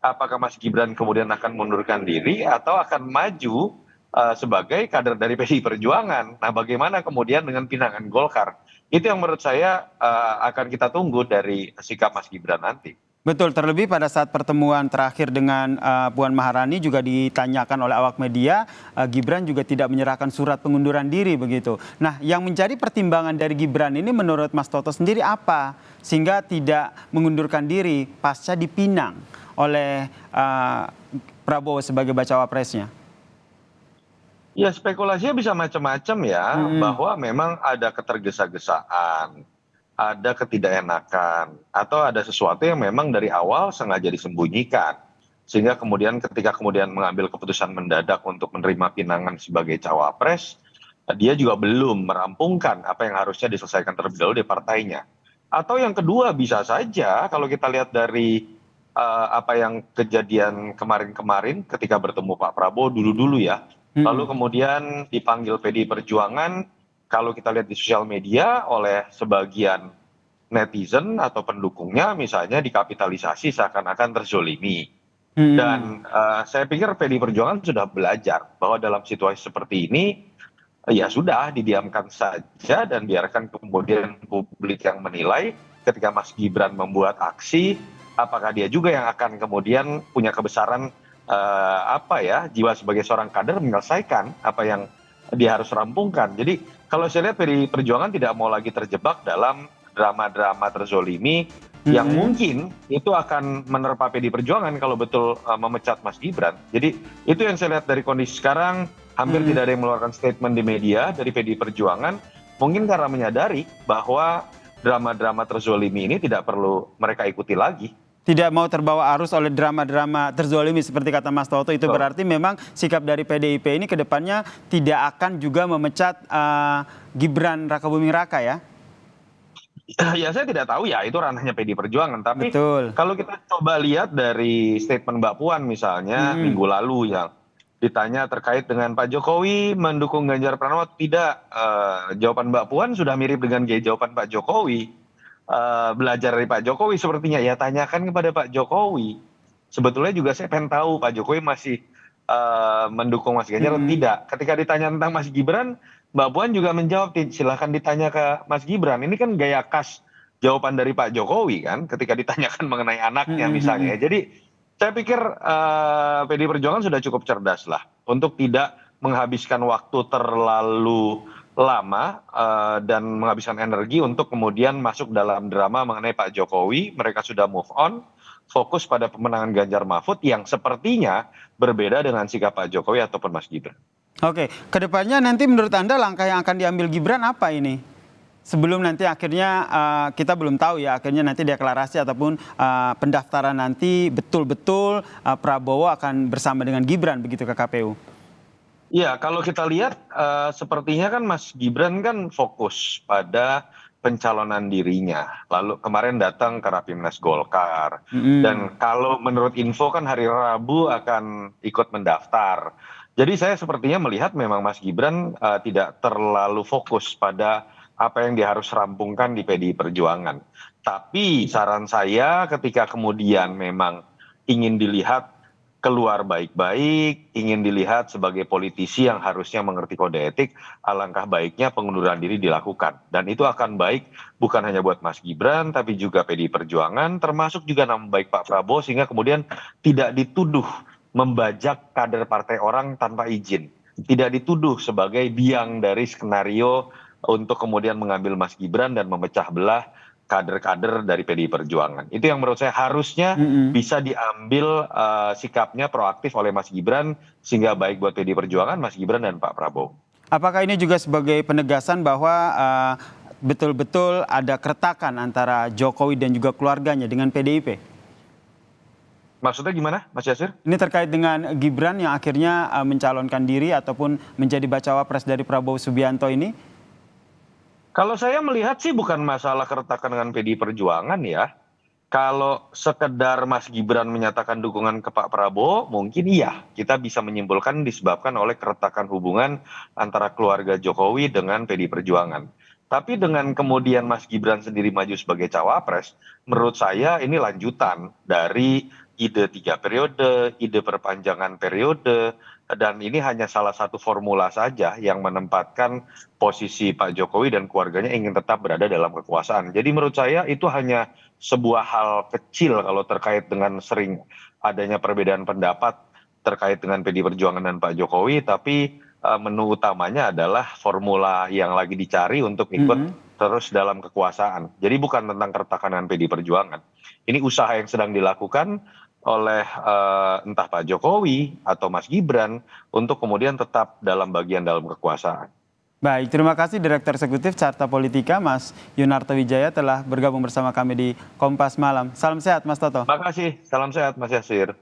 apakah Mas Gibran kemudian akan mundurkan diri atau akan maju sebagai kader dari PDI Perjuangan. Nah, bagaimana kemudian dengan pinangan Golkar? Itu yang menurut saya akan kita tunggu dari sikap Mas Gibran nanti. Betul, terlebih pada saat pertemuan terakhir dengan Puan Maharani juga ditanyakan oleh awak media, Gibran juga tidak menyerahkan surat pengunduran diri begitu. Nah, yang menjadi pertimbangan dari Gibran ini menurut Mas Toto sendiri apa? Sehingga tidak mengundurkan diri pasca dipinang oleh Prabowo sebagai bacawa presnya. Ya, spekulasinya bisa macam-macam ya, bahwa memang ada ketergesa-gesaan, ada ketidakenakan, atau ada sesuatu yang memang dari awal sengaja disembunyikan. Sehingga kemudian ketika kemudian mengambil keputusan mendadak untuk menerima pinangan sebagai cawapres, dia juga belum merampungkan apa yang harusnya diselesaikan terlebih dahulu di partainya. Atau yang kedua bisa saja kalau kita lihat dari apa yang kejadian kemarin-kemarin ketika bertemu Pak Prabowo dulu-dulu ya, lalu kemudian dipanggil PDI Perjuangan, kalau kita lihat di sosial media oleh sebagian netizen atau pendukungnya misalnya dikapitalisasi seakan-akan terzolimi. Dan saya pikir PDI Perjuangan sudah belajar bahwa dalam situasi seperti ini ya sudah didiamkan saja dan biarkan kemudian publik yang menilai ketika Mas Gibran membuat aksi, apakah dia juga yang akan kemudian punya kebesaran jiwa sebagai seorang kader menyelesaikan apa yang dia harus rampungkan. Jadi kalau saya lihat PDI Perjuangan tidak mau lagi terjebak dalam drama-drama terzolimi yang mungkin itu akan menerpa PDI Perjuangan kalau betul memecat Mas Gibran. Jadi itu yang saya lihat dari kondisi sekarang, hampir tidak ada yang mengeluarkan statement di media dari PDI Perjuangan, mungkin karena menyadari bahwa drama-drama terzolimi ini tidak perlu mereka ikuti lagi. Tidak mau terbawa arus oleh drama-drama terzolimi seperti kata Mas Toto, itu berarti memang sikap dari PDIP ini ke depannya tidak akan juga memecat Gibran Rakabuming Raka ya? Ya saya tidak tahu ya, itu ranahnya PDI Perjuangan. Tapi Betul. kalau kita coba lihat dari statement Mbak Puan misalnya minggu lalu yang ditanya terkait dengan Pak Jokowi mendukung Ganjar Pranowo tidak, jawaban Mbak Puan sudah mirip dengan jawaban Pak Jokowi. Belajar dari Pak Jokowi sepertinya, ya tanyakan kepada Pak Jokowi. Sebetulnya juga saya pengen tahu Pak Jokowi masih mendukung Mas Ganjar atau tidak. Ketika ditanya tentang Mas Gibran, Mbak Puan juga menjawab, silahkan ditanya ke Mas Gibran. Ini kan gaya khas jawaban dari Pak Jokowi kan, ketika ditanyakan mengenai anaknya misalnya. Jadi saya pikir PDI Perjuangan sudah cukup cerdas lah untuk tidak menghabiskan waktu terlalu lama dan menghabiskan energi untuk kemudian masuk dalam drama mengenai Pak Jokowi. Mereka sudah move on, fokus pada pemenangan Ganjar Mahfud yang sepertinya berbeda dengan sikap Pak Jokowi ataupun Mas Gibran. Oke, kedepannya nanti menurut Anda langkah yang akan diambil Gibran apa ini? Sebelum nanti akhirnya kita belum tahu ya, akhirnya nanti deklarasi ataupun pendaftaran nanti betul-betul Prabowo akan bersama dengan Gibran begitu ke KPU. Ya, kalau kita lihat sepertinya kan Mas Gibran kan fokus pada pencalonan dirinya. Lalu kemarin datang ke Rapimnas Golkar. Dan kalau menurut info kan hari Rabu akan ikut mendaftar. Jadi saya sepertinya melihat memang Mas Gibran tidak terlalu fokus pada apa yang dia harus rampungkan di PDI Perjuangan. Tapi saran saya ketika kemudian memang ingin dilihat keluar baik-baik, ingin dilihat sebagai politisi yang harusnya mengerti kode etik, alangkah baiknya pengunduran diri dilakukan. Dan itu akan baik bukan hanya buat Mas Gibran, tapi juga PDI Perjuangan, termasuk juga nama baik Pak Prabowo, sehingga kemudian tidak dituduh membajak kader partai orang tanpa izin. Tidak dituduh sebagai biang dari skenario untuk kemudian mengambil Mas Gibran dan memecah belah kader-kader dari PDI Perjuangan. Itu yang menurut saya harusnya bisa diambil sikapnya proaktif oleh Mas Gibran, sehingga baik buat PDI Perjuangan, Mas Gibran, dan Pak Prabowo. Apakah ini juga sebagai penegasan bahwa betul-betul ada keretakan antara Jokowi dan juga keluarganya dengan PDIP? Maksudnya gimana, Mas Yasir? Ini terkait dengan Gibran yang akhirnya mencalonkan diri ataupun menjadi bacawa pres dari Prabowo Subianto ini? Kalau saya melihat sih bukan masalah keretakan dengan PDI Perjuangan ya. Kalau sekedar Mas Gibran menyatakan dukungan ke Pak Prabowo, mungkin iya kita bisa menyimpulkan disebabkan oleh keretakan hubungan antara keluarga Jokowi dengan PDI Perjuangan. Tapi dengan kemudian Mas Gibran sendiri maju sebagai cawapres, menurut saya ini lanjutan dari ide 3 periode, ide perpanjangan periode, dan ini hanya salah satu formula saja yang menempatkan posisi Pak Jokowi dan keluarganya ingin tetap berada dalam kekuasaan. Jadi menurut saya itu hanya sebuah hal kecil kalau terkait dengan sering adanya perbedaan pendapat terkait dengan PD Perjuangan dan Pak Jokowi, tapi menu utamanya adalah formula yang lagi dicari untuk ikut terus dalam kekuasaan. Jadi bukan tentang keretakan dengan PD Perjuangan. Ini usaha yang sedang dilakukan oleh entah Pak Jokowi atau Mas Gibran untuk kemudian tetap dalam bagian dalam kekuasaan. Baik, terima kasih Direktur Eksekutif Carta Politika, Mas Yunarto Wijaya telah bergabung bersama kami di Kompas Malam. Salam sehat, Mas Toto. Terima kasih, salam sehat Mas Yasir.